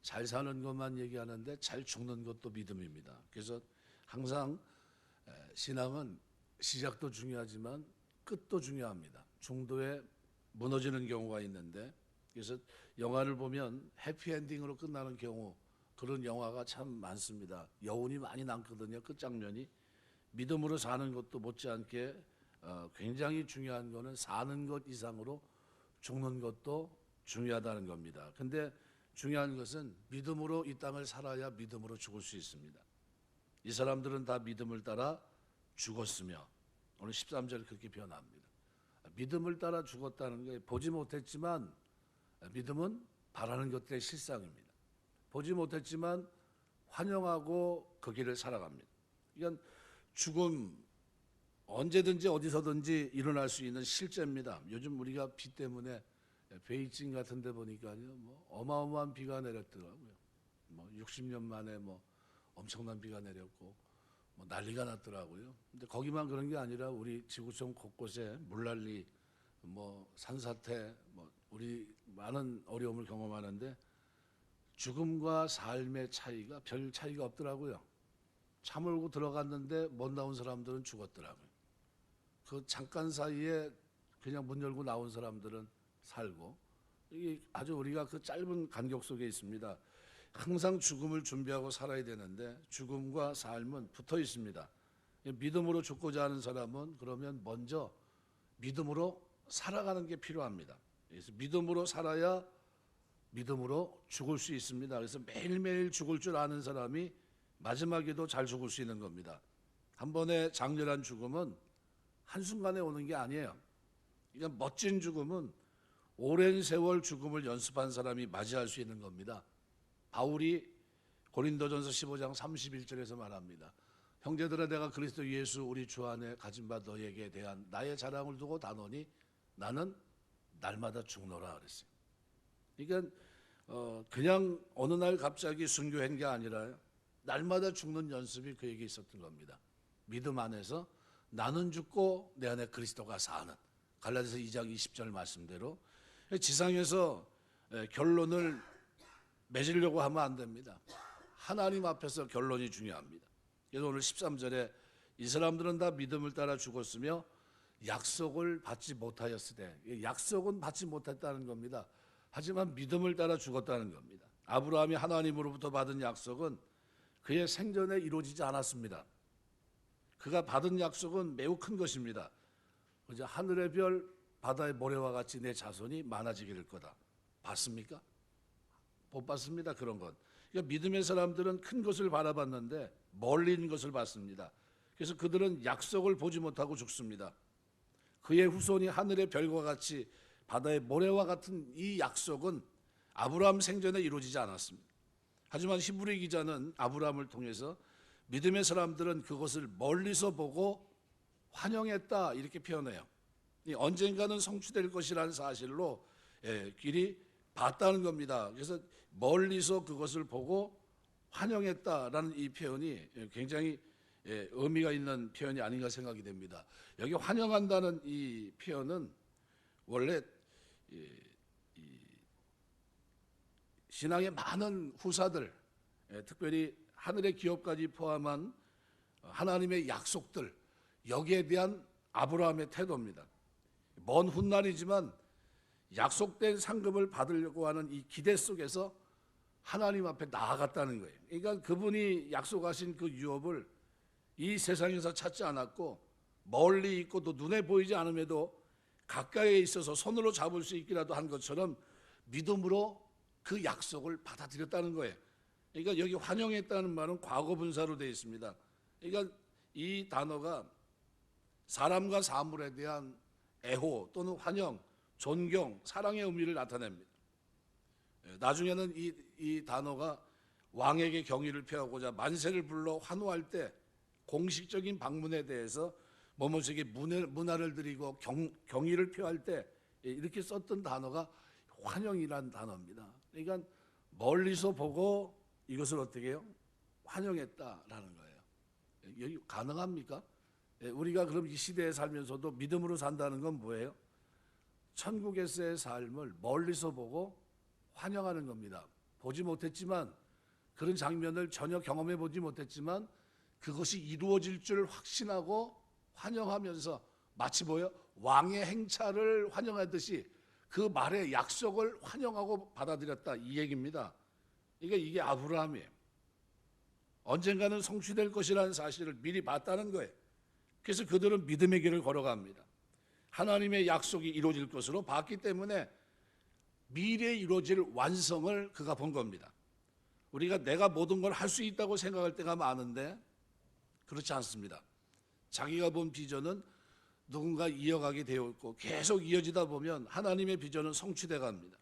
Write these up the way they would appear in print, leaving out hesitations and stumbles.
잘 사는 것만 얘기하는데 잘 죽는 것도 믿음입니다. 그래서 항상 신앙은 시작도 중요하지만 끝도 중요합니다. 중도에 무너지는 경우가 있는데, 그래서 영화를 보면 해피엔딩으로 끝나는 경우, 그런 영화가 참 많습니다. 여운이 많이 남거든요. 끝장면이. 믿음으로 사는 것도 못지않게 굉장히 중요한 거는 사는 것 이상으로 죽는 것도 중요하다는 겁니다. 근데 중요한 것은 믿음으로 이 땅을 살아야 믿음으로 죽을 수 있습니다. 이 사람들은 다 믿음을 따라 죽었으며, 오늘 13절 그렇게 표현합니다. 믿음을 따라 죽었다는 게 보지 못했지만 믿음은 바라는 것들의 실상입니다. 보지 못했지만 환영하고 그 길을 살아갑니다. 그러니까 죽음 언제든지 어디서든지 일어날 수 있는 실제입니다. 요즘 우리가 비 때문에 베이징 같은 데 보니까요, 뭐 어마어마한 비가 내렸더라고요. 뭐 60년 만에 뭐 엄청난 비가 내렸고 뭐 난리가 났더라고요. 근데 거기만 그런 게 아니라 우리 지구촌 곳곳에 물난리, 뭐 산사태, 뭐 우리 많은 어려움을 경험하는데 죽음과 삶의 차이가 별 차이가 없더라고요. 차 몰고 들어갔는데 못 나온 사람들은 죽었더라고요. 그 잠깐 사이에 그냥 문 열고 나온 사람들은 살고, 이게 아주 우리가 그 짧은 간격 속에 있습니다. 항상 죽음을 준비하고 살아야 되는데 죽음과 삶은 붙어 있습니다. 믿음으로 죽고자 하는 사람은 그러면 먼저 믿음으로 살아가는 게 필요합니다. 그래서 믿음으로 살아야 믿음으로 죽을 수 있습니다. 그래서 매일매일 죽을 줄 아는 사람이 마지막에도 잘 죽을 수 있는 겁니다. 한 번의 장렬한 죽음은 한순간에 오는 게 아니에요. 그러니까 멋진 죽음은 오랜 세월 죽음을 연습한 사람이 맞이할 수 있는 겁니다. 바울이 고린도전서 15장 31절에서 말합니다. 형제들아, 내가 그리스도 예수 우리 주 안에 가진 바 너에게 대한 나의 자랑을 두고 다노니 나는 날마다 죽노라 그랬어요. 그러니까 그냥 어느 날 갑자기 순교한 게 아니라 날마다 죽는 연습이 그에게 있었던 겁니다. 믿음 안에서 나는 죽고 내 안에 그리스도가 사는, 갈라디아서 2장 20절 말씀대로 지상에서 결론을 맺으려고 하면 안 됩니다. 하나님 앞에서 결론이 중요합니다. 그래서 오늘 13절에 이 사람들은 다 믿음을 따라 죽었으며 약속을 받지 못하였으되, 약속은 받지 못했다는 겁니다. 하지만 믿음을 따라 죽었다는 겁니다. 아브라함이 하나님으로부터 받은 약속은 그의 생전에 이루어지지 않았습니다. 그가 받은 약속은 매우 큰 것입니다. 그저 하늘의 별, 바다의 모래와 같이 내 자손이 많아지게 될 거다. 봤습니까? 못 봤습니다. 그런 것. 그러니까 믿음의 사람들은 큰 것을 바라봤는데 멀리 있는 것을 봤습니다. 그래서 그들은 약속을 보지 못하고 죽습니다. 그의 후손이 하늘의 별과 같이 바다의 모래와 같은 이 약속은 아브라함 생전에 이루어지지 않았습니다. 하지만 히브리 기자는 아브라함을 통해서 믿음의 사람들은 그것을 멀리서 보고 환영했다 이렇게 표현해요. 언젠가는 성취될 것이라는 사실로 길이 봤다는 겁니다. 그래서 멀리서 그것을 보고 환영했다라는 이 표현이 굉장히 의미가 있는 표현이 아닌가 생각이 됩니다. 여기 환영한다는 이 표현은 원래 신앙의 많은 후사들, 특별히 하늘의 기업까지 포함한 하나님의 약속들, 여기에 대한 아브라함의 태도입니다. 먼 훗날이지만 약속된 상급을 받으려고 하는 이 기대 속에서 하나님 앞에 나아갔다는 거예요. 그러니까 그분이 약속하신 그 유업을 이 세상에서 찾지 않았고 멀리 있고 또 눈에 보이지 않음에도 가까이에 있어서 손으로 잡을 수 있기라도 한 것처럼 믿음으로 그 약속을 받아들였다는 거예요. 그러니까 여기 환영했다는 말은 과거 분사로 되어 있습니다. 그러니까 이 단어가 사람과 사물에 대한 애호 또는 환영, 존경, 사랑의 의미를 나타냅니다. 나중에는 이 단어가 왕에게 경의를 표하고자 만세를 불러 환호할 때 공식적인 방문에 대해서 뭐뭐에게 문화를 드리고 경의를 표할 때 이렇게 썼던 단어가 환영이라는 단어입니다. 그러니까 멀리서 보고 이것을 어떻게 해요? 환영했다라는 거예요. 여기 가능합니까? 우리가 그럼 이 시대에 살면서도 믿음으로 산다는 건 뭐예요? 천국에서의 삶을 멀리서 보고 환영하는 겁니다. 보지 못했지만, 그런 장면을 전혀 경험해 보지 못했지만 그것이 이루어질 줄 확신하고 환영하면서 마치 왕의 행차를 환영하듯이 그 말의 약속을 환영하고 받아들였다, 이 얘기입니다. 그러니까 이게 아브라함이에요. 언젠가는 성취될 것이라는 사실을 미리 봤다는 거예요. 그래서 그들은 믿음의 길을 걸어갑니다. 하나님의 약속이 이루어질 것으로 봤기 때문에 미래에 이루어질 완성을 그가 본 겁니다. 우리가 내가 모든 걸 할 수 있다고 생각할 때가 많은데 그렇지 않습니다. 자기가 본 비전은 누군가 이어가게 되어 있고 계속 이어지다 보면 하나님의 비전은 성취돼 갑니다.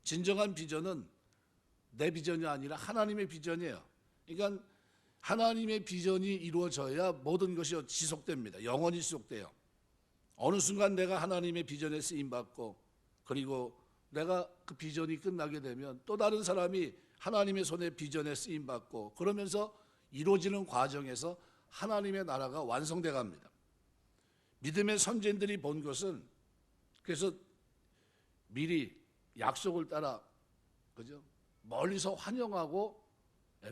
진정한 비전은 내 비전이 아니라 하나님의 비전이에요. 그러니까 하나님의 비전이 이루어져야 모든 것이 지속됩니다. 영원히 지속돼요. 어느 순간 내가 하나님의 비전에 쓰임받고, 그리고 내가 그 비전이 끝나게 되면 또 다른 사람이 하나님의 손에 비전에 쓰임받고, 그러면서 이루어지는 과정에서 하나님의 나라가 완성돼 갑니다. 믿음의 선진들이 본 것은, 그래서 미리 약속을 따라, 그죠? 멀리서 환영하고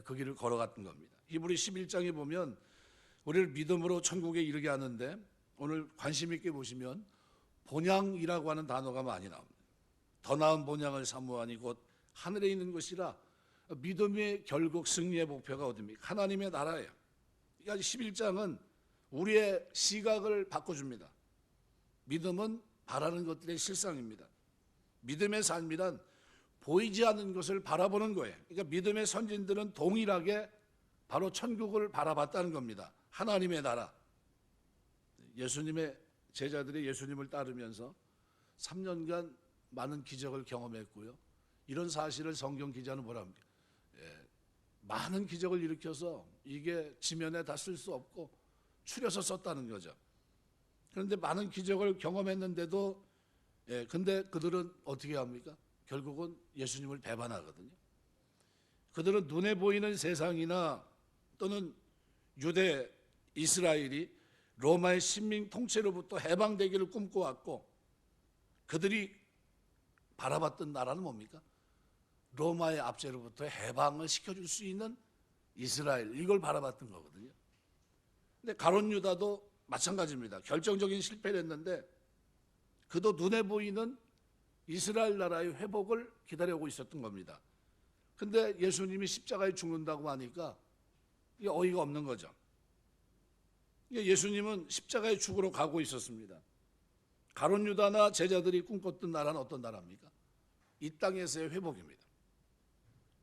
그 길을 걸어갔던 겁니다. 히브리 11장에 보면 우리를 믿음으로 천국에 이르게 하는데, 오늘 관심 있게 보시면 본향이라고 하는 단어가 많이 나옵니다. 더 나은 본향을 사모하니 곧 하늘에 있는 것이라. 믿음의 결국 승리의 목표가 어디입니까? 하나님의 나라예요. 그러니까 11장은 우리의 시각을 바꿔줍니다. 믿음은 바라는 것들의 실상입니다. 믿음의 삶이란 보이지 않는 것을 바라보는 거예요. 그러니까 믿음의 선진들은 동일하게 바로 천국을 바라봤다는 겁니다. 하나님의 나라. 예수님의 제자들이 예수님을 따르면서 3년간 많은 기적을 경험했고요. 이런 사실을 성경 기자는 뭐라 합니까? 많은 기적을 일으켜서 이게 지면에 다 쓸 수 없고 추려서 썼다는 거죠. 그런데 많은 기적을 경험했는데도 근데 그들은 어떻게 합니까? 결국은 예수님을 배반하거든요. 그들은 눈에 보이는 세상이나 또는 유대, 이스라엘이 로마의 식민 통치로부터 해방되기를 꿈꿔왔고, 그들이 바라봤던 나라는 뭡니까? 로마의 압제로부터 해방을 시켜줄 수 있는 이스라엘, 이걸 바라봤던 거거든요. 근데 가룟 유다도 마찬가지입니다. 결정적인 실패를 했는데 그도 눈에 보이는 이스라엘 나라의 회복을 기다려오고 있었던 겁니다. 근데 예수님이 십자가에 죽는다고 하니까 이게 어이가 없는 거죠. 예수님은 십자가에 죽으러 가고 있었습니다. 가룟 유다나 제자들이 꿈꿨던 나라는 어떤 나라입니까? 이 땅에서의 회복입니다.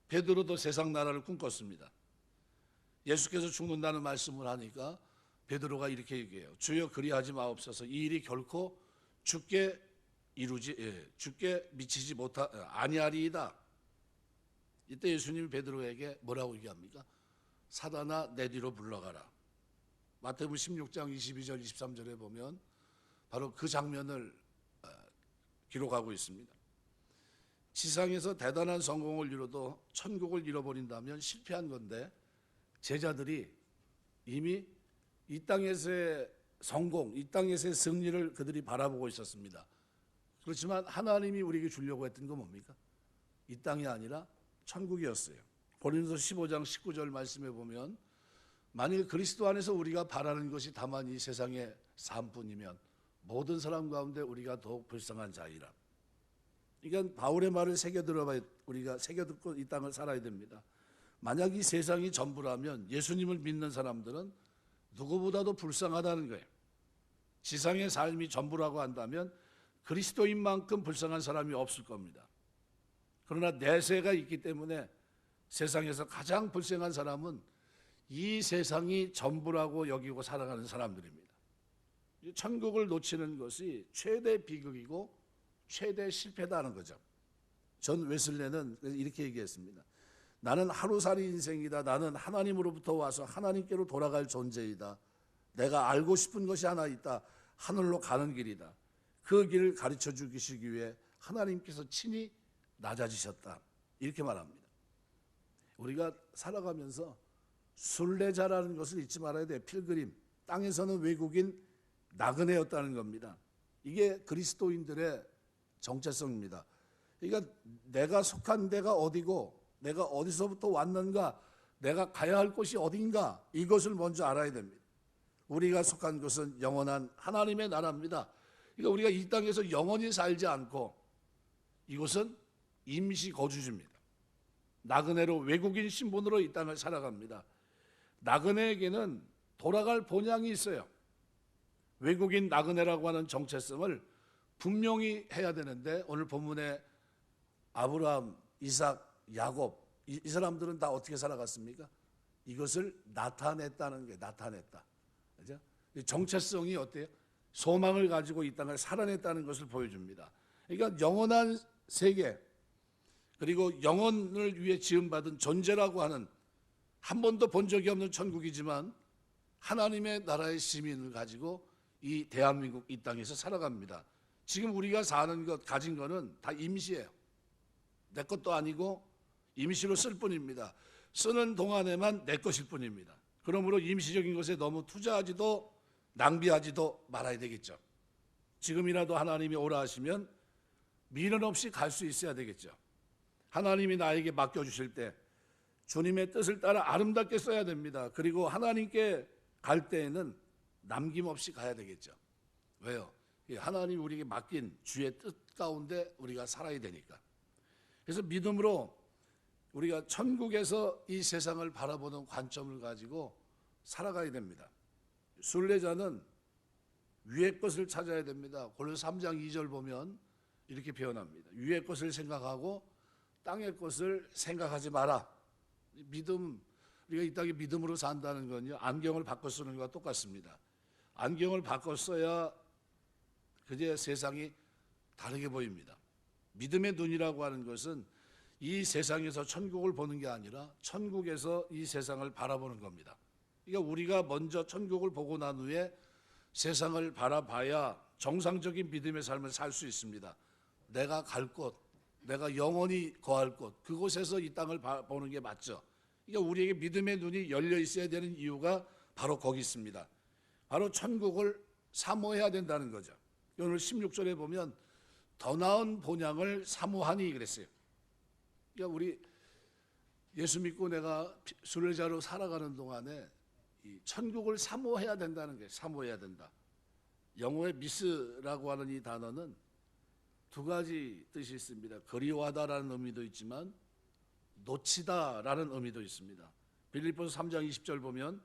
베드로도 세상 나라를 꿈꿨습니다. 예수께서 죽는다는 말씀을 하니까 베드로가 이렇게 얘기해요. 주여 그리하지 마옵소서. 이 일이 결코 주께 미치지 아니하리이다. 이때 예수님이 베드로에게 뭐라고 얘기합니까? 사단아 내 뒤로 물러가라. 마태복음 16장 22절 23절에 보면 바로 그 장면을 기록하고 있습니다. 지상에서 대단한 성공을 이뤄도 천국을 잃어버린다면 실패한 건데, 제자들이 이미 이 땅에서의 성공, 이 땅에서의 승리를 그들이 바라보고 있었습니다. 그렇지만 하나님이 우리에게 주려고 했던 건 뭡니까? 이 땅이 아니라 천국이었어요. 고린도서 15장 19절 말씀에 보면 만일 그리스도 안에서 우리가 바라는 것이 다만 이 세상의 삶뿐이면 모든 사람 가운데 우리가 더욱 불쌍한 자이라. 그러니까 바울의 말을 새겨들어봐야, 우리가 새겨듣고 이 땅을 살아야 됩니다. 만약 이 세상이 전부라면 예수님을 믿는 사람들은 누구보다도 불쌍하다는 거예요. 지상의 삶이 전부라고 한다면 그리스도인 만큼 불쌍한 사람이 없을 겁니다. 그러나 내세가 있기 때문에 세상에서 가장 불쌍한 사람은 이 세상이 전부라고 여기고 살아가는 사람들입니다. 천국을 놓치는 것이 최대 비극이고 최대 실패다는 거죠. 전 웨슬레는 이렇게 얘기했습니다. 나는 하루살이 인생이다. 나는 하나님으로부터 와서 하나님께로 돌아갈 존재이다. 내가 알고 싶은 것이 하나 있다. 하늘로 가는 길이다. 그 길을 가르쳐 주시기 위해 하나님께서 친히 낮아지셨다. 이렇게 말합니다. 우리가 살아가면서 순례자라는 것을 잊지 말아야 돼요. 필그림. 땅에서는 외국인, 나그네였다는 겁니다. 이게 그리스도인들의 정체성입니다. 그러니까 내가 속한 데가 어디고 내가 어디서부터 왔는가, 내가 가야 할 곳이 어딘가, 이것을 먼저 알아야 됩니다. 우리가 속한 곳은 영원한 하나님의 나라입니다. 그러니까 우리가 이 땅에서 영원히 살지 않고 이곳은 임시 거주지입니다. 나그네로 외국인 신분으로 이 땅을 살아갑니다. 나그네에게는 돌아갈 본향이 있어요. 외국인 나그네라고 하는 정체성을 분명히 해야 되는데, 오늘 본문에 아브라함, 이삭, 야곱, 이 사람들은 다 어떻게 살아갔습니까? 이것을 나타냈다는 게, 나타냈다. 그죠? 정체성이 어때요? 소망을 가지고 이 땅을 살아냈다는 것을 보여줍니다. 그러니까 영원한 세계, 그리고 영혼을 위해 지음받은 존재라고 하는, 한 번도 본 적이 없는 천국이지만 하나님의 나라의 시민을 가지고 이 대한민국 이 땅에서 살아갑니다. 지금 우리가 사는 것, 가진 거는 다 임시예요. 내 것도 아니고 임시로 쓸 뿐입니다. 쓰는 동안에만 내 것일 뿐입니다. 그러므로 임시적인 것에 너무 투자하지도 낭비하지도 말아야 되겠죠. 지금이라도 하나님이 오라 하시면 미련 없이 갈 수 있어야 되겠죠. 하나님이 나에게 맡겨주실 때 주님의 뜻을 따라 아름답게 써야 됩니다. 그리고 하나님께 갈 때에는 남김없이 가야 되겠죠. 왜요? 하나님이 우리에게 맡긴 주의 뜻 가운데 우리가 살아야 되니까. 그래서 믿음으로 우리가 천국에서 이 세상을 바라보는 관점을 가지고 살아가야 됩니다. 순례자는 위의 것을 찾아야 됩니다. 골로새 3장 2절 보면 이렇게 표현합니다. 위의 것을 생각하고 땅의 것을 생각하지 마라. 믿음, 우리가 이 땅에 믿음으로 산다는 건요, 안경을 바꿔 쓰는 것과 똑같습니다. 안경을 바꿔 써야 그제 세상이 다르게 보입니다. 믿음의 눈이라고 하는 것은 이 세상에서 천국을 보는 게 아니라 천국에서 이 세상을 바라보는 겁니다. 그러니까 우리가 먼저 천국을 보고 난 후에 세상을 바라봐야 정상적인 믿음의 삶을 살 수 있습니다. 내가 갈 곳, 내가 영원히 거할 곳, 그곳에서 이 땅을 보는 게 맞죠. 그러니까 우리에게 믿음의 눈이 열려 있어야 되는 이유가 바로 거기 있습니다. 바로 천국을 사모해야 된다는 거죠. 오늘 16절에 보면 더 나은 본향을 사모하니 그랬어요. 그러니까 우리 예수 믿고 내가 순례자로 살아가는 동안에 이 천국을 사모해야 된다는 거예요. 사모해야 된다. 영어의 미스라고 하는 이 단어는 두 가지 뜻이 있습니다. 그리워하다라는 의미도 있지만 놓치다라는 의미도 있습니다. 빌립보서 3장 20절 보면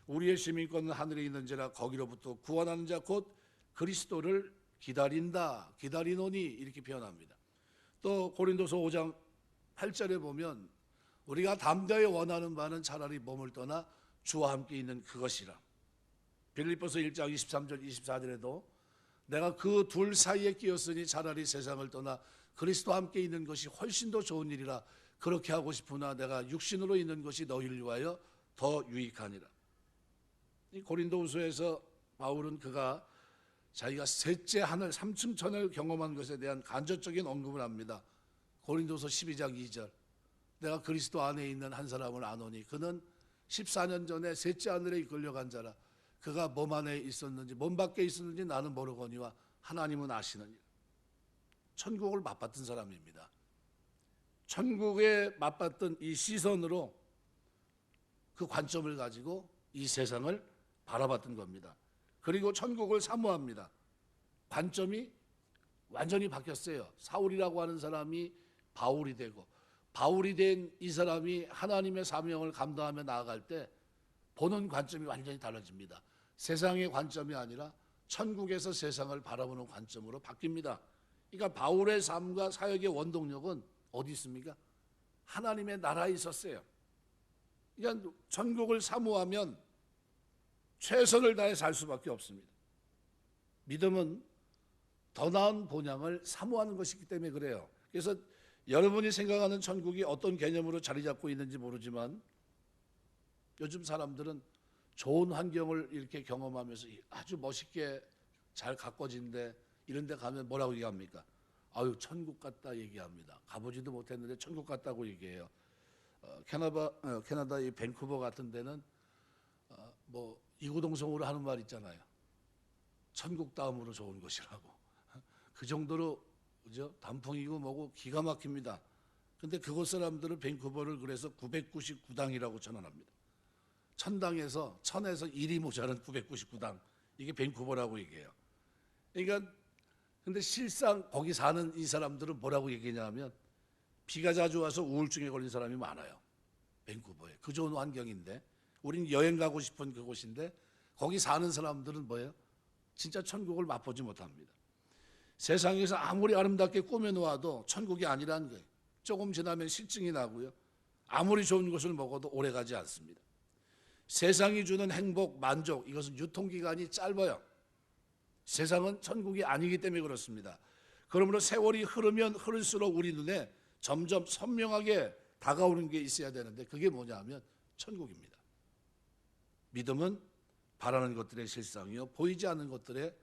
우리의 시민권은 하늘에 있는지라 거기로부터 구원하는 자 곧 그리스도를 기다린다, 기다리노니 이렇게 표현합니다. 또 고린도서 5장 8절에 보면 우리가 담대히 원하는 바는 차라리 몸을 떠나 주와 함께 있는 그것이라. 빌립보서 1장 23절 24절에도 내가 그 둘 사이에 끼었으니 차라리 세상을 떠나 그리스도와 함께 있는 것이 훨씬 더 좋은 일이라. 그렇게 하고 싶으나 내가 육신으로 있는 것이 너희를 위하여 더 유익하니라. 이 고린도후서에서 바울은 그가 자기가 셋째 하늘 3층 천을 경험한 것에 대한 간접적인 언급을 합니다. 고린도서 12장 2절 내가 그리스도 안에 있는 한 사람을 아노니 그는 14년 전에 셋째 하늘에 이끌려간 자라. 그가 몸 안에 있었는지 몸 밖에 있었는지 나는 모르거니와 하나님은 아시느니라. 천국을 맛봤던 사람입니다. 천국에 맛봤던 이 시선으로 그 관점을 가지고 이 세상을 바라봤던 겁니다. 그리고 천국을 사모합니다. 관점이 완전히 바뀌었어요. 사울이라고 하는 사람이 바울이 되고 바울이 된 이 사람이 하나님의 사명을 감당하며 나아갈 때 보는 관점이 완전히 달라집니다. 세상의 관점이 아니라 천국에서 세상을 바라보는 관점으로 바뀝니다. 그러니까 바울의 삶과 사역의 원동력은 어디 있습니까? 하나님의 나라에 있었어요. 그러니까 천국을 사모하면 최선을 다해 살 수밖에 없습니다. 믿음은 더 나은 본향을 사모하는 것이기 때문에 그래요. 그래서 여러분이 생각하는 천국이 어떤 개념으로 자리 잡고 있는지 모르지만 요즘 사람들은 좋은 환경을 이렇게 경험하면서 아주 멋있게 잘 가꿔진데 이런 데 가면 뭐라고 얘기합니까? 아유 천국 같다 얘기합니다. 가보지도 못했는데 천국 같다고 얘기해요. 캐나다 이 밴쿠버 같은 데는 뭐 이구동성으로 하는 말 있잖아요. 천국 다음으로 좋은 곳이라고. 그 정도로 그죠? 단풍이고 뭐고 기가 막힙니다. 근데 그곳 사람들은 밴쿠버를 그래서 999당이라고 전언합니다. 1000당에서 1000에서 1이 모자란 999당. 이게 밴쿠버라고 얘기해요. 그러니까 근데 실상 거기 사는 이 사람들은 뭐라고 얘기하냐면 비가 자주 와서 우울증에 걸린 사람이 많아요. 밴쿠버에. 그 좋은 환경인데 우린 여행 가고 싶은 그곳인데 거기 사는 사람들은 뭐예요? 진짜 천국을 맛보지 못합니다. 세상에서 아무리 아름답게 꾸며놓아도 천국이 아니라는 거예요. 조금 지나면 실증이 나고요. 아무리 좋은 것을 먹어도 오래가지 않습니다. 세상이 주는 행복, 만족, 이것은 유통기간이 짧아요. 세상은 천국이 아니기 때문에 그렇습니다. 그러므로 세월이 흐르면 흐를수록 우리 눈에 점점 선명하게 다가오는 게 있어야 되는데 그게 뭐냐 하면 천국입니다. 믿음은 바라는 것들의 실상이요 보이지 않는 것들의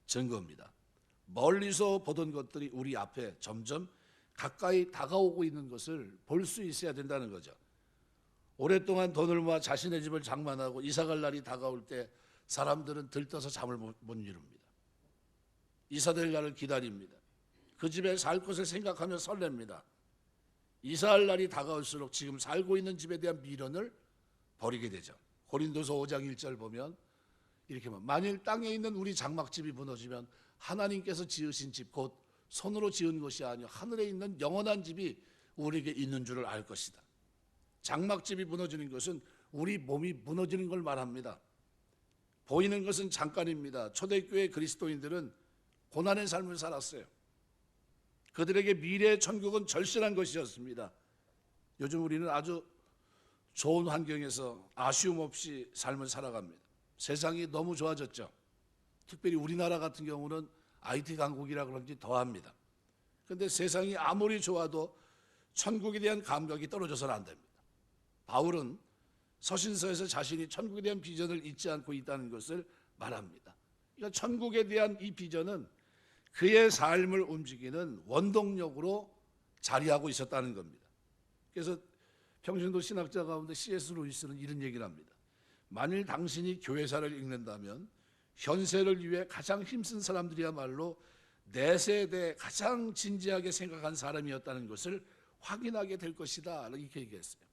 증거입니다. 멀리서 보던 것들이 우리 앞에 점점 가까이 다가오고 있는 것을 볼 수 있어야 된다는 거죠. 오랫동안 돈을 모아 자신의 집을 장만하고 이사갈 날이 다가올 때 사람들은 들떠서 잠을 못 이룹니다. 이사될 날을 기다립니다. 그 집에 살 것을 생각하며 설렙니다. 이사할 날이 다가올수록 지금 살고 있는 집에 대한 미련을 버리게 되죠. 고린도서 5장 1절 보면 이렇게 말, 만일 땅에 있는 우리 장막집이 무너지면 하나님께서 지으신 집 곧 손으로 지은 것이 아니요 하늘에 있는 영원한 집이 우리에게 있는 줄을 알 것이다. 장막집이 무너지는 것은 우리 몸이 무너지는 걸 말합니다. 보이는 것은 잠깐입니다. 초대교회 그리스도인들은 고난의 삶을 살았어요. 그들에게 미래의 천국은 절실한 것이었습니다. 요즘 우리는 아주 좋은 환경에서 아쉬움 없이 삶을 살아갑니다. 세상이 너무 좋아졌죠. 특별히 우리나라 같은 경우는 IT 강국이라 그런지 더합니다. 그런데 세상이 아무리 좋아도 천국에 대한 감각이 떨어져서는 안 됩니다. 바울은 서신서에서 자신이 천국에 대한 비전을 잊지 않고 있다는 것을 말합니다. 그러니까 천국에 대한 이 비전은 그의 삶을 움직이는 원동력으로 자리하고 있었다는 겁니다. 그래서 평신도 신학자 가운데 C.S. 루이스는 이런 얘기를 합니다. 만일 당신이 교회사를 읽는다면 현세를 위해 가장 힘쓴 사람들이야말로 내 세대에 가장 진지하게 생각한 사람이었다는 것을 확인하게 될 것이다. 이렇게 얘기했어요.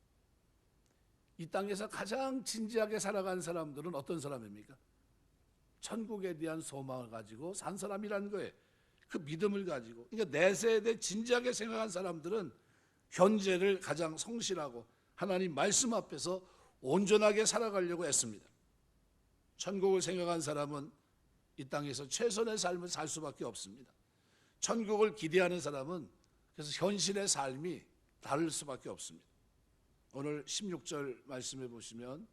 이 땅에서 가장 진지하게 살아간 사람들은 어떤 사람입니까? 천국에 대한 소망을 가지고 산 사람이라는 거예요. 그 믿음을 가지고. 그러니까 내 세대에 진지하게 생각한 사람들은 현재를 가장 성실하고 하나님 말씀 앞에서 온전하게 살아가려고 했습니다. 천국을 생각한 사람은 이 땅에서 최선의 삶을 살 수밖에 없습니다. 천국을 기대하는 사람은 그래서 현실의 삶이 다를 수밖에 없습니다. 오늘 16절 말씀해 보시면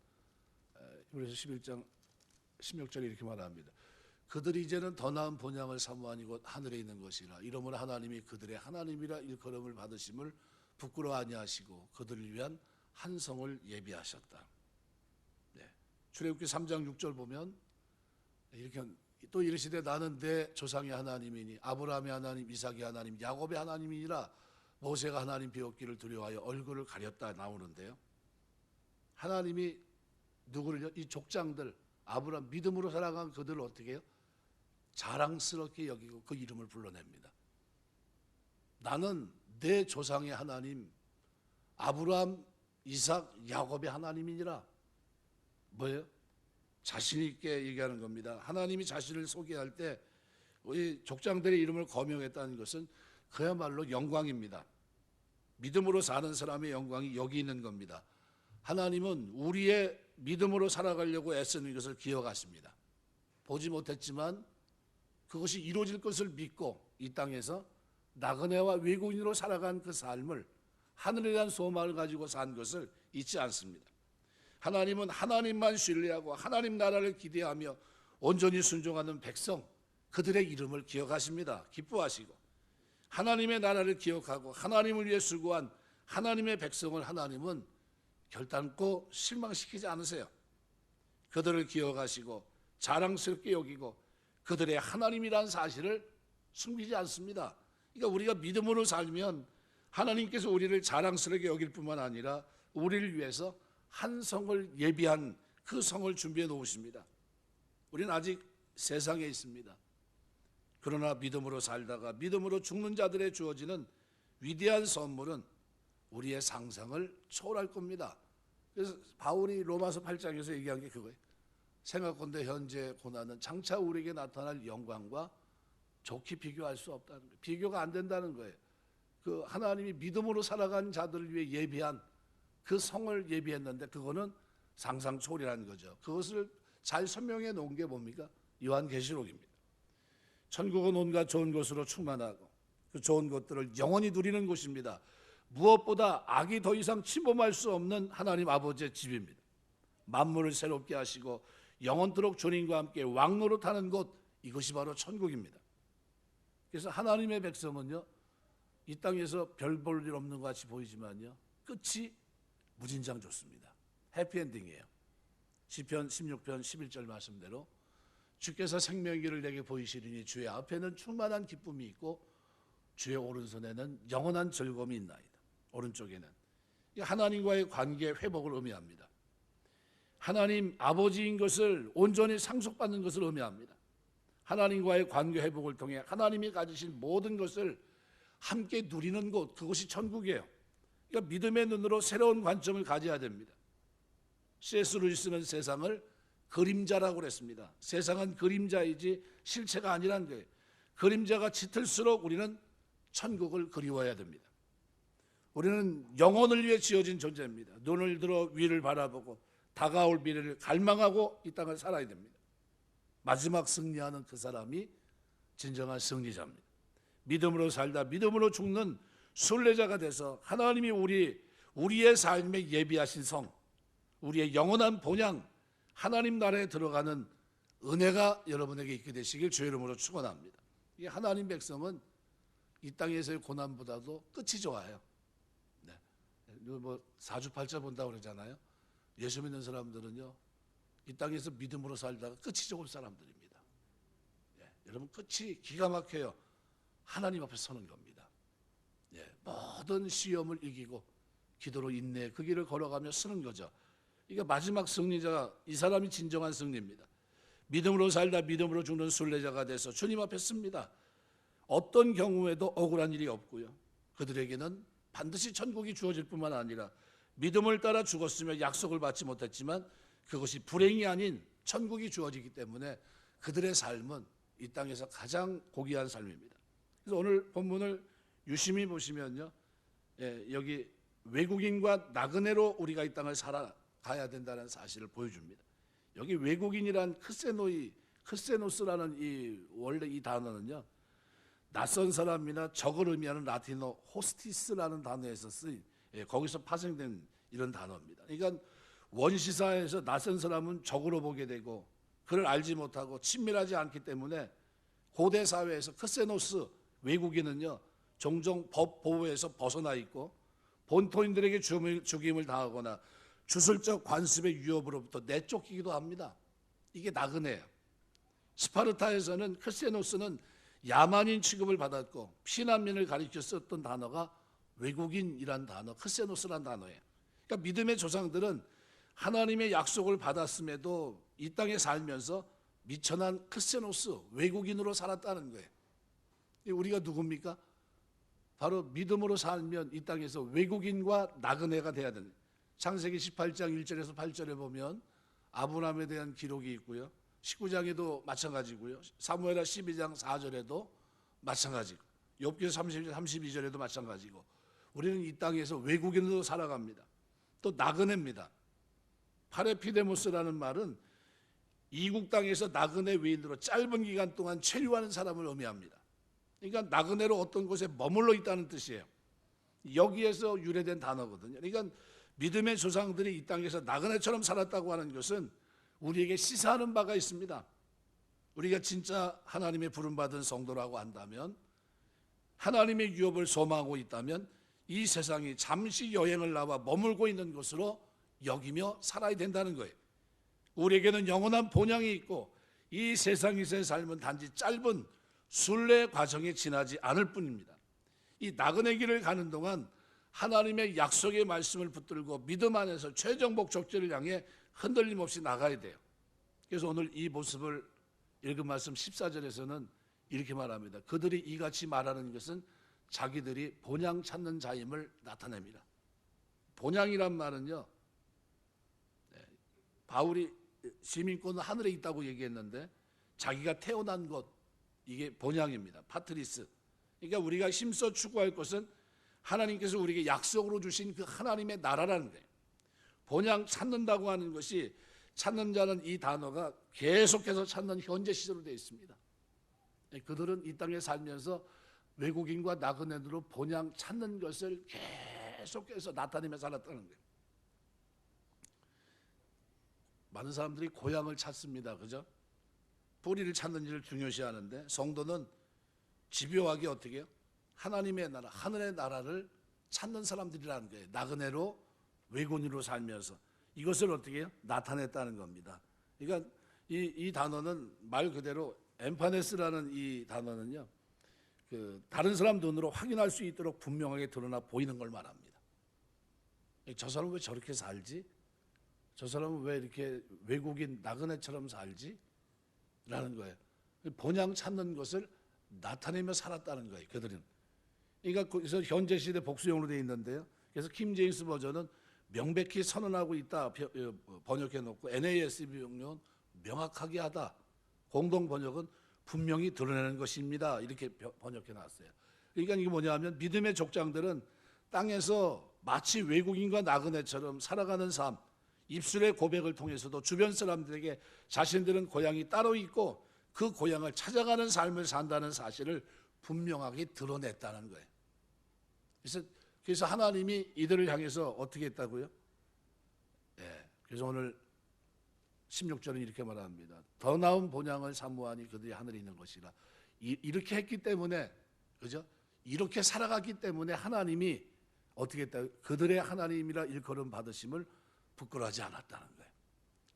그래서 11장 16절에 이렇게 말합니다. 그들이 이제는 더 나은 본향을 사모하니 곧 하늘에 있는 것이라. 이러므로 하나님이 그들의 하나님이라 일컬음을 받으심을 부끄러워 아니하시고 그들을 위한 한 성을 예비하셨다. 네. 출애굽기 3장 6절 보면 이렇게 또 이르시되 나는 내 조상의 하나님이니 아브라함의 하나님, 이삭의 하나님, 야곱의 하나님이니라. 모세가 하나님 배웠기를 두려워하여 얼굴을 가렸다 나오는데요. 하나님이 누구를요? 이 족장들 아브라함 믿음으로 살아간 그들을 어떻게 해요? 자랑스럽게 여기고 그 이름을 불러냅니다. 나는 내 조상의 하나님 아브라함, 이삭, 야곱의 하나님이니라. 뭐예요? 자신 있게 얘기하는 겁니다. 하나님이 자신을 소개할 때 우리 족장들의 이름을 거명했다는 것은 그야말로 영광입니다. 믿음으로 사는 사람의 영광이 여기 있는 겁니다. 하나님은 우리의 믿음으로 살아가려고 애쓰는 것을 기억하십니다. 보지 못했지만 그것이 이루어질 것을 믿고 이 땅에서 나그네와 외국인으로 살아간 그 삶을 하늘에 대한 소망을 가지고 산 것을 잊지 않습니다. 하나님은 하나님만 신뢰하고 하나님 나라를 기대하며 온전히 순종하는 백성, 그들의 이름을 기억하십니다. 기뻐하시고 하나님의 나라를 기억하고 하나님을 위해 수고한 하나님의 백성을 하나님은 결단코 실망시키지 않으세요. 그들을 기억하시고 자랑스럽게 여기고 그들의 하나님이라는 사실을 숨기지 않습니다. 그러니까 우리가 믿음으로 살면 하나님께서 우리를 자랑스럽게 여길 뿐만 아니라 우리를 위해서 한 성을 예비한 그 성을 준비해 놓으십니다. 우리는 아직 세상에 있습니다. 그러나 믿음으로 살다가 믿음으로 죽는 자들에 주어지는 위대한 선물은 우리의 상상을 초월할 겁니다. 그래서 바울이 로마서 8장에서 얘기한 게 그거예요. 생각건대 현재 고난은 장차 우리에게 나타날 영광과 좋게 비교할 수 없다는 거예요. 비교가 안 된다는 거예요. 그 하나님이 믿음으로 살아간 자들을 위해 예비한 그 성을 예비했는데 그거는 상상 초월이라는 거죠. 그것을 잘 설명해 놓은 게 뭡니까? 요한계시록입니다. 천국은 온갖 좋은 것으로 충만하고 그 좋은 것들을 영원히 누리는 곳입니다. 무엇보다 악이 더 이상 침범할 수 없는 하나님 아버지의 집입니다. 만물을 새롭게 하시고 영원토록 주님과 함께 왕노릇하는 곳, 이것이 바로 천국입니다. 그래서 하나님의 백성은요, 이 땅에서 별 볼 일 없는 것 같이 보이지만요, 끝이 무진장 좋습니다. 해피엔딩이에요. 시편 16편 11절 말씀대로 주께서 생명길을 내게 보이시리니 주의 앞에는 충만한 기쁨이 있고 주의 오른손에는 영원한 즐거움이 있나이다. 오른쪽에는 하나님과의 관계 회복을 의미합니다. 하나님 아버지인 것을 온전히 상속받는 것을 의미합니다. 하나님과의 관계 회복을 통해 하나님이 가지신 모든 것을 함께 누리는 곳, 그것이 천국이에요. 그러니까 믿음의 눈으로 새로운 관점을 가져야 됩니다. C.S. 루이스는 세상을 그림자라고 그랬습니다. 세상은 그림자이지 실체가 아니라는 거예요. 그림자가 짙을수록 우리는 천국을 그리워해야 됩니다. 우리는 영혼을 위해 지어진 존재입니다. 눈을 들어 위를 바라보고 다가올 미래를 갈망하고 이 땅을 살아야 됩니다. 마지막 승리하는 그 사람이 진정한 승리자입니다. 믿음으로 살다 믿음으로 죽는 순례자가 돼서 하나님이 우리의 삶에 예비하신 성, 우리의 영원한 본향, 하나님 나라에 들어가는 은혜가 여러분에게 있게 되시길 주의 이름으로 축원합니다. 이 하나님 백성은 이 땅에서의 고난보다도 끝이 좋아요. 네. 뭐 사주팔자 본다고 그러잖아요. 예수 믿는 사람들은요, 이 땅에서 믿음으로 살다가 끝이 좋은 사람들입니다. 네. 여러분, 끝이 기가 막혀요. 하나님 앞에 서는 겁니다. 네. 모든 시험을 이기고 기도로 인내 그 길을 걸어가며 쓰는 거죠. 이게 마지막 승리자, 이 사람이 진정한 승리입니다. 믿음으로 살다 믿음으로 죽는 순례자가 돼서 주님 앞에 씁니다. 어떤 경우에도 억울한 일이 없고요, 그들에게는 반드시 천국이 주어질 뿐만 아니라 믿음을 따라 죽었으며 약속을 받지 못했지만 그것이 불행이 아닌 천국이 주어지기 때문에 그들의 삶은 이 땅에서 가장 고귀한 삶입니다. 그래서 오늘 본문을 유심히 보시면요, 여기 외국인과 나그네로 우리가 이 땅을 살아가야 된다는 사실을 보여줍니다. 여기 외국인이란 크세노스라는 원래 이 단어는요, 낯선 사람이나 적을 의미하는 라틴어 호스티스라는 단어에서 쓰인, 거기서 파생된 이런 단어입니다. 그러니까 원시사에서 낯선 사람은 적으로 보게 되고 그를 알지 못하고 친밀하지 않기 때문에 고대 사회에서 크세노스 외국인은요, 종종 법 보호에서 벗어나 있고 본토인들에게 죽임을 당하거나 주술적 관습의 위협으로부터 내쫓기기도 합니다. 이게 나그네예요. 스파르타에서는 크세노스는 야만인 취급을 받았고 피난민을 가리켜 썼던 단어가 외국인이란 단어, 크세노스란 단어예요. 그러니까 믿음의 조상들은 하나님의 약속을 받았음에도 이 땅에 살면서 미천한 크세노스, 외국인으로 살았다는 거예요. 우리가 누굽니까? 바로 믿음으로 살면 이 땅에서 외국인과 나그네가 돼야 됩니다. 창세기 18장 1절에서 8절에 보면 아브라함에 대한 기록이 있고요, 19장에도 마찬가지고요, 사무엘하 12장 4절에도 마찬가지고, 욥기 32절에도 마찬가지고, 우리는 이 땅에서 외국인으로 살아갑니다. 또 나그네입니다. 파레피데모스라는 말은 이국 땅에서 나그네 외인으로 짧은 기간 동안 체류하는 사람을 의미합니다. 그러니까 나그네로 어떤 곳에 머물러 있다는 뜻이에요. 여기에서 유래된 단어거든요. 그러니까 믿음의 조상들이 이 땅에서 나그네처럼 살았다고 하는 것은 우리에게 시사하는 바가 있습니다. 우리가 진짜 하나님의 부름받은 성도라고 한다면, 하나님의 유업을 소망하고 있다면 이 세상이 잠시 여행을 나와 머물고 있는 곳으로 여기며 살아야 된다는 거예요. 우리에게는 영원한 본향이 있고 이 세상에서의 삶은 단지 짧은 순례 과정에 지나지 않을 뿐입니다. 이 나그네 길을 가는 동안 하나님의 약속의 말씀을 붙들고 믿음 안에서 최종 목적지를 향해 흔들림 없이 나가야 돼요. 그래서 오늘 이 모습을 읽은 말씀 14절에서는 이렇게 말합니다. 그들이 이같이 말하는 것은 자기들이 본향 찾는 자임을 나타냅니다. 본향이란 말은요, 바울이 시민권은 하늘에 있다고 얘기했는데 자기가 태어난 곳, 이게 본향입니다. 파트리스. 그러니까 우리가 힘써 추구할 것은 하나님께서 우리에게 약속으로 주신 그 하나님의 나라라는 거예요. 본향 찾는다고 하는 것이, 찾는 자는 이 단어가 계속해서 찾는 현재 시제로 되어 있습니다. 그들은 이 땅에 살면서 외국인과 나그네로 본향 찾는 것을 계속해서 나타내며 살았다는 거예요. 많은 사람들이 고향을 찾습니다. 그죠? 뿌리를 찾는 일을 중요시하는데, 성도는 집요하게 어떻게 해요? 하나님의 나라, 하늘의 나라를 찾는 사람들이라는 거예요. 나그네로, 외국인으로 살면서 이것을 어떻게 해요? 나타냈다는 겁니다. 그러니까 이 단어는 말 그대로 엠파네스라는 이 단어는요, 다른 사람 눈으로 확인할 수 있도록 분명하게 드러나 보이는 걸 말합니다. 저 사람은 왜 저렇게 살지? 저 사람은 왜 이렇게 외국인 나그네처럼 살지? 라는 거예요. 본향 찾는 것을 나타내며 살았다는 거예요, 그들은. 그러니까 거기서 현재 시대 복수형으로 되어 있는데요. 그래서 킴 제임스 버전은 명백히 선언하고 있다 번역해 놓고, NASB 번역은 명확하게 하다, 공동 번역은 분명히 드러내는 것입니다, 이렇게 번역해 놨어요. 그러니까 이게 뭐냐면, 믿음의 족장들은 땅에서 마치 외국인과 나그네처럼 살아가는 삶, 입술의 고백을 통해서도 주변 사람들에게 자신들은 고향이 따로 있고 그 고향을 찾아가는 삶을 산다는 사실을 분명하게 드러냈다는 거예요. 그래서 하나님이 이들을 향해서 어떻게 했다고요? 그래서 오늘 16절은 이렇게 말합니다. 더 나은 본향을 사모하니 그들이 하늘에 있는 것이라. 이렇게 했기 때문에, 그죠? 이렇게 살아갔기 때문에 하나님이 어떻게 했다? 그들의 하나님이라 일컬음 받으심을 부끄러워하지 않았다는 거예요.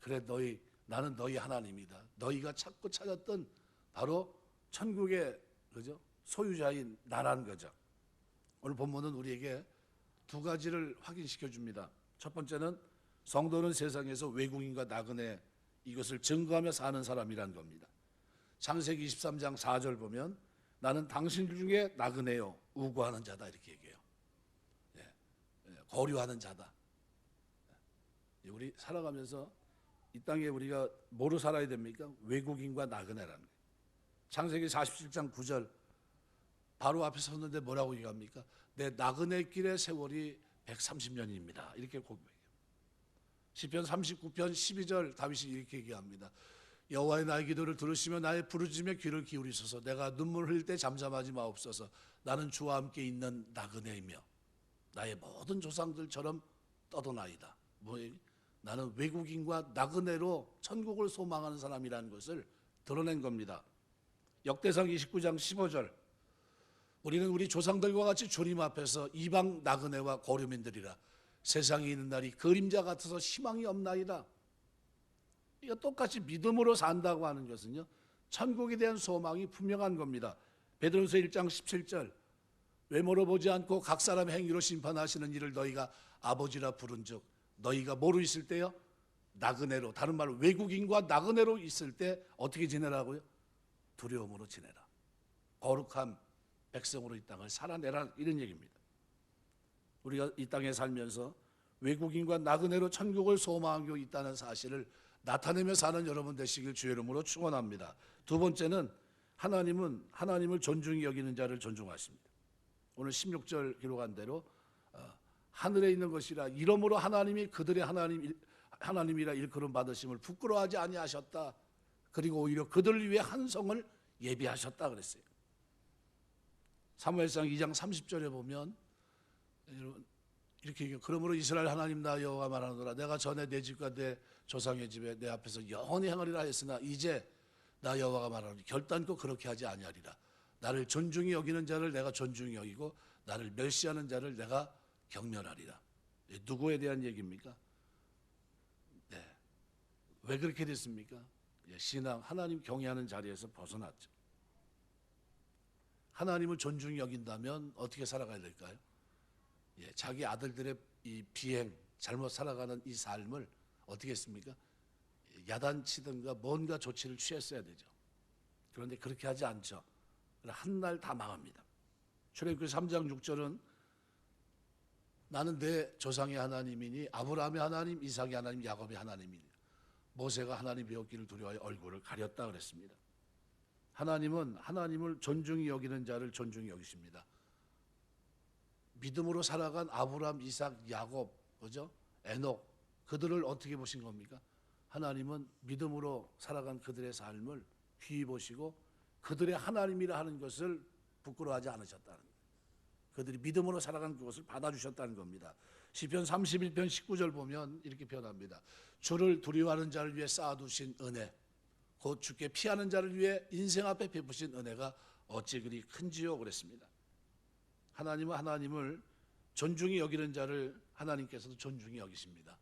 그래, 나는 너희 하나님이다. 너희가 찾고 찾았던 바로 천국의, 그죠? 소유자인 나라는 거죠. 오늘 본문은 우리에게 두 가지를 확인시켜 줍니다. 첫 번째는 성도는 세상에서 외국인과 나그네, 이것을 증거하며 사는 사람이라는 겁니다. 창세기 23장 4절 보면, 나는 당신들 중에 나그네요, 우고하는 자다, 이렇게 얘기해요. 거류하는 자다. 우리 살아가면서 이 땅에 우리가 뭐로 살아야 됩니까? 외국인과 나그네라는 거예요. 창세기 47장 9절, 바로 앞에 섰는데 뭐라고 얘기합니까? 내 나그네 길의 세월이 130년입니다. 이렇게 고백해요. 시편 39편 12절 다윗이 이렇게 얘기합니다. 여호와의 나의 기도를 들으시며 나의 부르짖음에 귀를 기울이소서. 내가 눈물 흘릴 때 잠잠하지 마옵소서. 나는 주와 함께 있는 나그네이며 나의 모든 조상들처럼 떠도나이다. 나는 외국인과 나그네로 천국을 소망하는 사람이라는 것을 드러낸 겁니다. 역대상 29장 15절, 우리는 우리 조상들과 같이 주님 앞에서 이방 나그네와 거류민들이라. 세상에 있는 날이 그림자 같아서 희망이 없나이다. 이거 똑같이 믿음으로 산다고 하는 것은요, 천국에 대한 소망이 분명한 겁니다. 베드로서 1장 17절, 외모로 보지 않고 각 사람 행위로 심판하시는 이를 너희가 아버지라 부른즉 너희가 뭐로 있을 때요? 나그네로, 다른 말로 외국인과 나그네로 있을 때 어떻게 지내라고요? 두려움으로 지내라. 거룩한 백성으로 이 땅을 살아내라, 이런 얘기입니다. 우리가 이 땅에 살면서 외국인과 나그네로 천국을 소망하고 있다는 사실을 나타내며 사는 여러분 되시길 주의 이름으로 축원합니다. 두 번째는, 하나님을 존중히 여기는 자를 존중하십니다. 오늘 16절 기록한 대로 하늘에 있는 것이라 이러므로 하나님이 그들의 하나님이라 일컬음 받으심을 부끄러워하지 아니하셨다. 그리고 오히려 그들을 위해 한 성을 예비하셨다 그랬어요. 사무엘상 2장 30절에 보면 이렇게 얘기해요. 그러므로 이스라엘 하나님 나 여호와 말하노라. 내가 전에 내 집과 내 조상의 집에 내 앞에서 영원히 행하리라 했으나 이제 나 여호와가 말하노니 결단코 그렇게 하지 아니하리라. 나를 존중히 여기는 자를 내가 존중히 여기고 나를 멸시하는 자를 내가 경멸하리라. 누구에 대한 얘기입니까? 왜 그렇게 됐습니까? 신앙, 하나님 경외하는 자리에서 벗어났죠. 하나님을 존중히 여긴다면 어떻게 살아가야 될까요? 자기 아들들의 이 비행, 잘못 살아가는 이 삶을 어떻게 했습니까? 야단치든가 뭔가 조치를 취했어야 되죠. 그런데 그렇게 하지 않죠. 한 날 다 망합니다. 출애굽기 3장 6절은 나는 내 조상의 하나님이니 아브라함의 하나님, 이삭의 하나님, 야곱의 하나님이니. 모세가 하나님 배웠기를 두려워하여 얼굴을 가렸다 그랬습니다. 하나님은 하나님을 존중히 여기는 자를 존중히 여기십니다. 믿음으로 살아간 아브라함, 이삭, 야곱, 그죠? 에녹, 그들을 어떻게 보신 겁니까? 하나님은 믿음으로 살아간 그들의 삶을 귀히 보시고 그들의 하나님이라 하는 것을 부끄러워하지 않으셨다는 거예요. 그들이 믿음으로 살아간 그것을 받아주셨다는 겁니다. 시편 31편 19절 보면 이렇게 표현합니다. 주를 두려워하는 자를 위해 쌓아두신 은혜, 곧 주께 피하는 자를 위해 인생 앞에 베푸신 은혜가 어찌 그리 큰지요 그랬습니다. 하나님은 하나님을 존중히 여기는 자를 하나님께서도 존중히 여기십니다.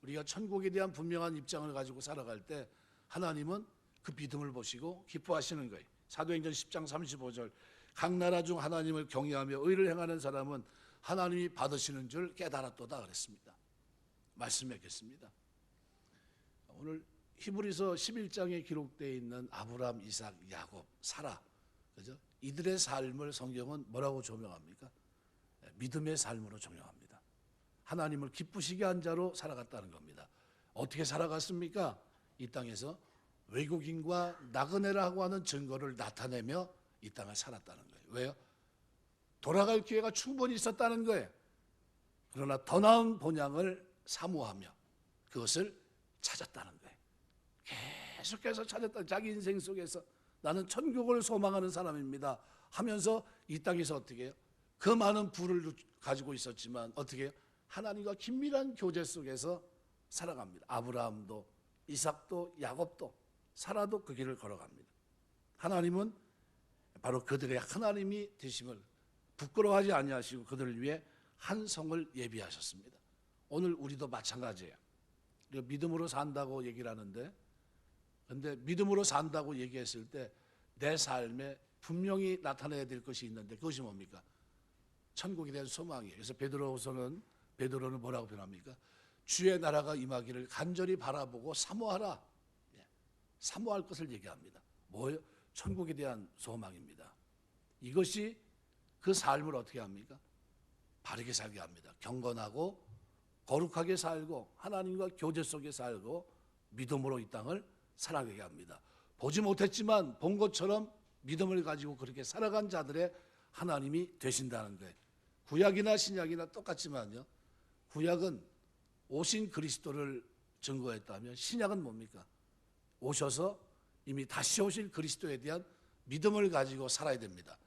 우리가 천국에 대한 분명한 입장을 가지고 살아갈 때 하나님은 그 믿음을 보시고 기뻐하시는 거예요. 사도행전 10장 35절 각 나라 중 하나님을 경외하며 의를 행하는 사람은 하나님이 받으시는 줄 깨달았도다 그랬습니다. 말씀했겠습니다. 오늘 히브리서 11장에 기록되어 있는 아브라함, 이삭, 야곱, 사라, 그죠? 이들의 삶을 성경은 뭐라고 조명합니까? 믿음의 삶으로 조명합니다. 하나님을 기쁘시게 한 자로 살아갔다는 겁니다. 어떻게 살아갔습니까? 이 땅에서 외국인과 나그네라고 하는 증거를 나타내며 이 땅을 살았다는 거예요. 왜요? 돌아갈 기회가 충분히 있었다는 거예요. 그러나 더 나은 본향을 사모하며 그것을 찾았다는 거예요. 계속해서 찾았다. 자기 인생 속에서 나는 천국을 소망하는 사람입니다 하면서 이 땅에서 어떻게 해요? 그 많은 부를 가지고 있었지만 어떻게 해요? 하나님과 긴밀한 교제 속에서 살아갑니다. 아브라함도 이삭도 야곱도 사라도 그 길을 걸어갑니다. 하나님은 바로 그들의 하나님이 되심을 부끄러워하지 아니하시고 그들을 위해 한 성을 예비하셨습니다. 오늘 우리도 마찬가지예요. 우리가 믿음으로 산다고 얘기를 하는데, 근데 믿음으로 산다고 얘기했을 때 내 삶에 분명히 나타나야 될 것이 있는데 그것이 뭡니까? 천국에 대한 소망이에요. 그래서 베드로는 뭐라고 표현합니까? 주의 나라가 임하기를 간절히 바라보고 사모하라. 사모할 것을 얘기합니다. 뭐예요? 천국에 대한 소망입니다. 이것이 그 삶을 어떻게 합니까? 바르게 살게 합니다. 경건하고 거룩하게 살고 하나님과 교제 속에 살고 믿음으로 이 땅을 살아가게 합니다. 보지 못했지만 본 것처럼 믿음을 가지고 그렇게 살아간 자들의 하나님이 되신다는 거예요. 구약이나 신약이나 똑같지만요. 구약은 오신 그리스도를 증거했다면 신약은 뭡니까? 오셔서 이미 다시 오실 그리스도에 대한 믿음을 가지고 살아야 됩니다.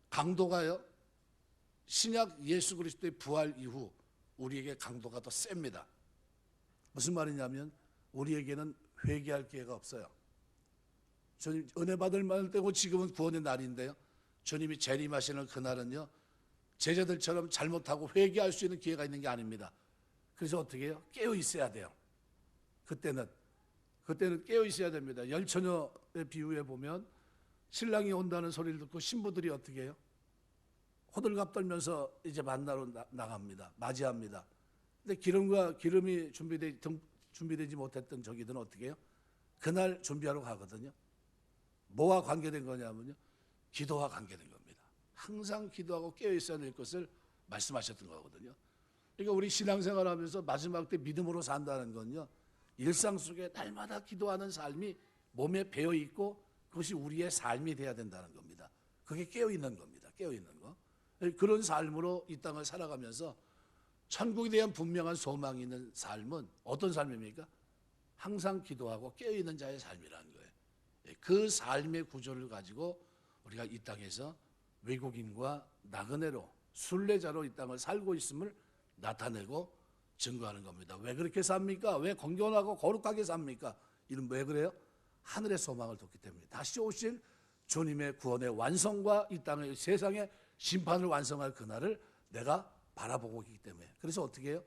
강도가요. 신약 예수 그리스도의 부활 이후 우리에게 강도가 더 셉니다. 무슨 말이냐면 우리에게는 회개할 기회가 없어요. 주님 은혜 받을 만을 때고 지금은 구원의 날인데요. 주님이 재림하시는 그날은요. 제자들처럼 잘못하고 회개할 수 있는 기회가 있는 게 아닙니다. 그래서 어떻게 해요? 깨어 있어야 돼요. 그때는 깨어 있어야 됩니다. 열처녀의 비유에 보면 신랑이 온다는 소리를 듣고 신부들이 어떻게 해요? 호들갑 떨면서 이제 만나러 나갑니다. 맞이합니다. 근데 기름이 준비되지 못했던 저기들은 어떻게 해요? 그날 준비하러 가거든요. 뭐와 관계된 거냐면요. 기도와 관계된 겁니다. 항상 기도하고 깨어 있어야 될 것을 말씀하셨던 거거든요. 그러니까 우리 신앙생활하면서 마지막 때 믿음으로 산다는 건요. 일상 속에 날마다 기도하는 삶이 몸에 배어 있고 그것이 우리의 삶이 돼야 된다는 겁니다. 그게 깨어 있는 겁니다. 깨어 있는 거. 그런 삶으로 이 땅을 살아가면서 천국에 대한 분명한 소망이 있는 삶은 어떤 삶입니까? 항상 기도하고 깨어 있는 자의 삶이라는 거예요. 그 삶의 구조를 가지고 우리가 이 땅에서 외국인과 나그네로 순례자로 이 땅을 살고 있음을 나타내고 증거하는 겁니다. 왜 그렇게 삽니까? 왜 건강하고 거룩하게 삽니까? 이는 왜 그래요? 하늘의 소망을 뒀기 때문에 다시 오실 주님의 구원의 완성과 이 땅의 세상의 심판을 완성할 그날을 내가 바라보고 있기 때문에 그래서 어떻게 해요?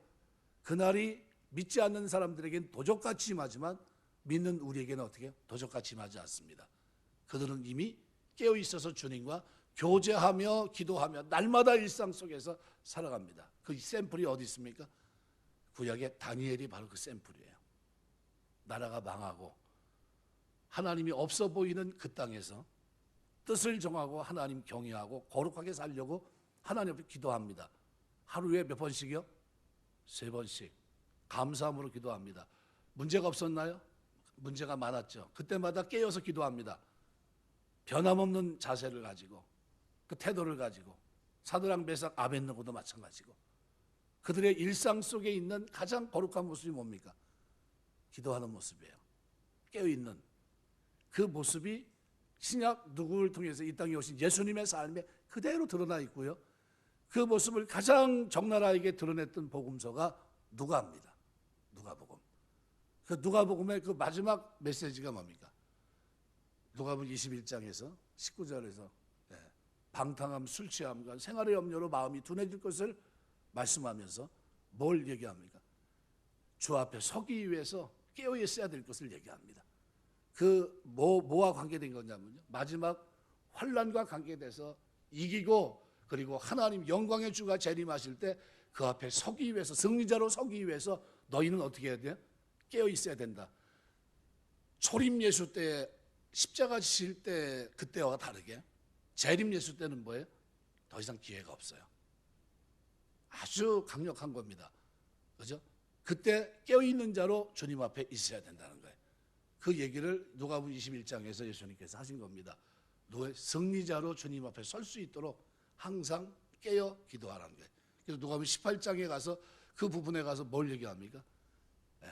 그날이 믿지 않는 사람들에게는 도적같이 임하지만 믿는 우리에게는 어떻게 해요? 도적같이 임하지 않습니다. 그들은 이미 깨어 있어서 주님과 교제하며 기도하며 날마다 일상 속에서 살아갑니다. 그 샘플이 어디 있습니까? 구약의 다니엘이 바로 그 샘플이에요. 나라가 망하고 하나님이 없어 보이는 그 땅에서 뜻을 정하고 하나님 경외하고 거룩하게 살려고 하나님 앞에 기도합니다. 하루에 몇 번씩이요? 3번씩. 감사함으로 기도합니다. 문제가 없었나요? 문제가 많았죠. 그때마다 깨어서 기도합니다. 변함없는 자세를 가지고, 그 태도를 가지고, 사드락 메삭 아벳느고도 마찬가지고, 그들의 일상 속에 있는 가장 거룩한 모습이 뭡니까? 기도하는 모습이에요. 깨어있는 그 모습이 신약 누구를 통해서 이 땅에 오신 예수님의 삶에 그대로 드러나 있고요. 그 모습을 가장 적나라하게 드러냈던 복음서가 누가입니다. 누가복음. 그 누가복음의 그 마지막 메시지가 뭡니까? 누가복음 21장에서 19절에서 방탕함, 술 취함과 생활의 염려로 마음이 둔해질 것을 말씀하면서 뭘 얘기합니까? 주 앞에 서기 위해서 깨어 있어야 될 것을 얘기합니다. 그 뭐와 관계된 거냐면요, 마지막 환난과 관계돼서 이기고, 그리고 하나님 영광의 주가 재림하실 때 그 앞에 서기 위해서, 승리자로 서기 위해서 너희는 어떻게 해야 돼요? 깨어 있어야 된다. 초림 예수 때, 십자가 지실 때 그때와 다르게 재림 예수 때는 뭐예요? 더 이상 기회가 없어요. 아주 강력한 겁니다. 그죠? 그때 깨어있는 자로 주님 앞에 있어야 된다는 거예요. 그 얘기를 누가복음 21장에서 예수님께서 하신 겁니다. 너의 승리자로 주님 앞에 설 수 있도록 항상 깨어 기도하라는 거예요. 그래서 누가복음 18장에 가서 그 부분에 가서 뭘 얘기합니까?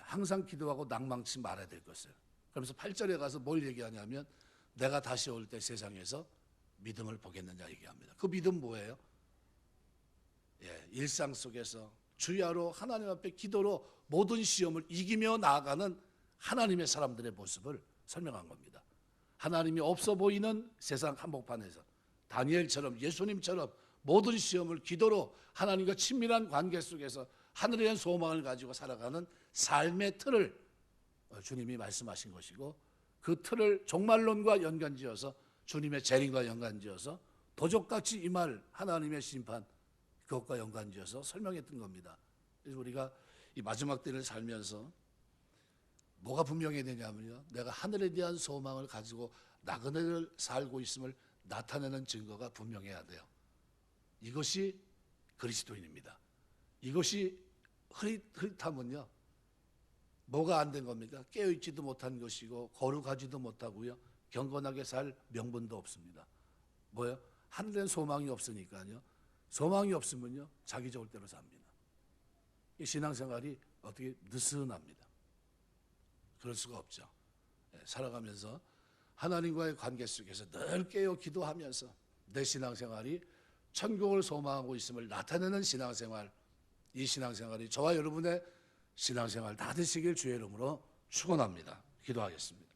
항상 기도하고 낭망치 말아야 될 것을. 그러면서 8절에 가서 뭘 얘기하냐면 내가 다시 올 때 세상에서 믿음을 보겠느냐 얘기합니다. 그 믿음 뭐예요? 일상 속에서 주야로 하나님 앞에 기도로 모든 시험을 이기며 나아가는 하나님의 사람들의 모습을 설명한 겁니다. 하나님이 없어 보이는 세상 한복판에서 다니엘처럼, 예수님처럼 모든 시험을 기도로 하나님과 친밀한 관계 속에서 하늘에 대한 소망을 가지고 살아가는 삶의 틀을 주님이 말씀하신 것이고, 그 틀을 종말론과 연관지어서 주님의 재림과 연관지어서 도적같이 임할 하나님의 심판, 그것과 연관지어서 설명했던 겁니다. 그래서 우리가 이 마지막 때를 살면서 뭐가 분명해야 되냐면요, 내가 하늘에 대한 소망을 가지고 나그네를 살고 있음을 나타내는 증거가 분명해야 돼요. 이것이 그리스도인입니다. 이것이 흐릿하면요, 뭐가 안 된 겁니까? 깨어있지도 못한 것이고 거룩하지도 못하고요, 경건하게 살 명분도 없습니다. 뭐예요? 하늘엔 소망이 없으니까요. 소망이 없으면요, 자기 좋을 대로 삽니다. 이 신앙생활이 어떻게 느슨합니다. 그럴 수가 없죠. 살아가면서 하나님과의 관계 속에서 늘 깨어 기도하면서 내 신앙생활이 천국을 소망하고 있음을 나타내는 신앙생활, 이 신앙생활이 저와 여러분의 신앙생활 다 되시길 주의 이름으로 축원합니다. 기도하겠습니다.